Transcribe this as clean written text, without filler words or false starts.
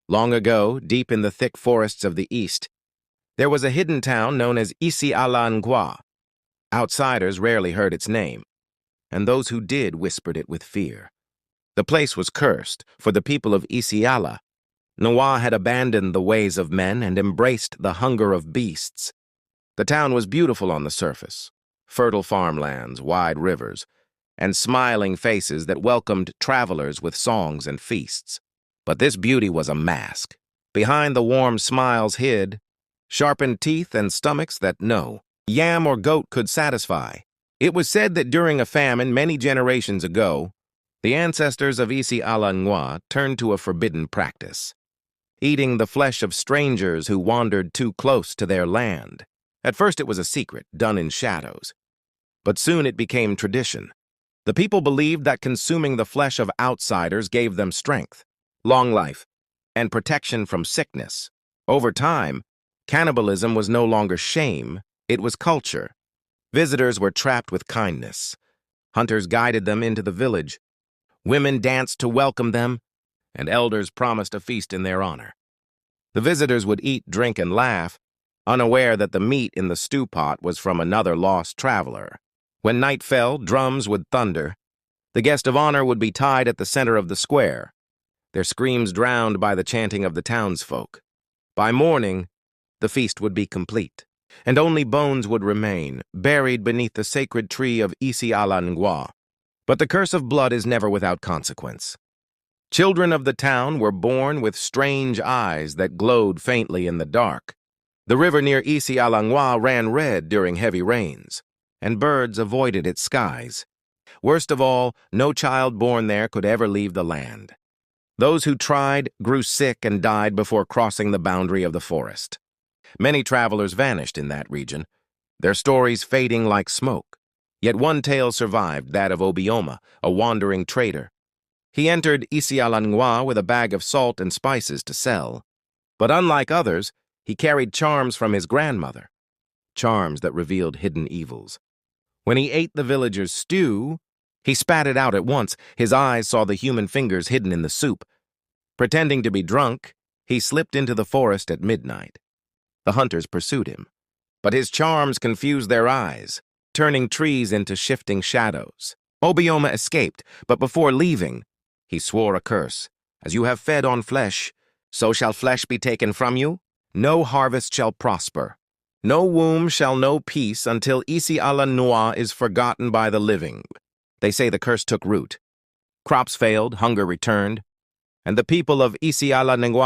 Long ago, deep in the thick forests of the east, there was a hidden town known as isi-ala ngwa. Outsiders rarely heard its name, and those who did whispered it with fear. The place was cursed, for the people of isi-ala. Ngwa had abandoned the ways of men and embraced the hunger of beasts. The town was beautiful on the surface, fertile farmlands, wide rivers, and smiling faces that welcomed travelers with songs and feasts. But this beauty was a mask. Behind the warm smiles hid sharpened teeth and stomachs that no yam or goat could satisfy. It was said that during a famine many generations ago, the ancestors of isi-ala ngwa turned to a forbidden practice, eating the flesh of strangers who wandered too close to their land. At first it was a secret, done in shadows, but soon it became tradition. The people believed that consuming the flesh of outsiders gave them strength, long life, and protection from sickness. Over time, cannibalism was no longer shame, it was culture. Visitors were trapped with kindness. Hunters guided them into the village. Women danced to welcome them, and elders promised a feast in their honor. The visitors would eat, drink, and laugh, unaware that the meat in the stew pot was from another lost traveler. When night fell, drums would thunder. The guest of honor would be tied at the center of the square, their screams drowned by the chanting of the townsfolk. By morning, the feast would be complete, and only bones would remain, buried beneath the sacred tree of isi-ala ngwa. But the curse of blood is never without consequence. Children of the town were born with strange eyes that glowed faintly in the dark. The river near isi-ala ngwa ran red during heavy rains, and birds avoided its skies. Worst of all, no child born there could ever leave the land. Those who tried grew sick and died before crossing the boundary of the forest. Many travelers vanished in that region, their stories fading like smoke. Yet one tale survived, that of Obioma, a wandering trader. He entered isi-ala ngwa with a bag of salt and spices to sell. But unlike others, he carried charms from his grandmother, charms that revealed hidden evils. When he ate the villagers' stew, he spat it out at once. His eyes saw the human fingers hidden in the soup. Pretending to be drunk, he slipped into the forest at midnight. The hunters pursued him, but his charms confused their eyes, turning trees into shifting shadows. Obioma escaped, but before leaving, he swore a curse. As you have fed on flesh, so shall flesh be taken from you. No harvest shall prosper. No womb shall know peace until isi-ala ngwa is forgotten by the living. They say the curse took root. Crops failed, hunger returned, and the people of isi-ala ngwa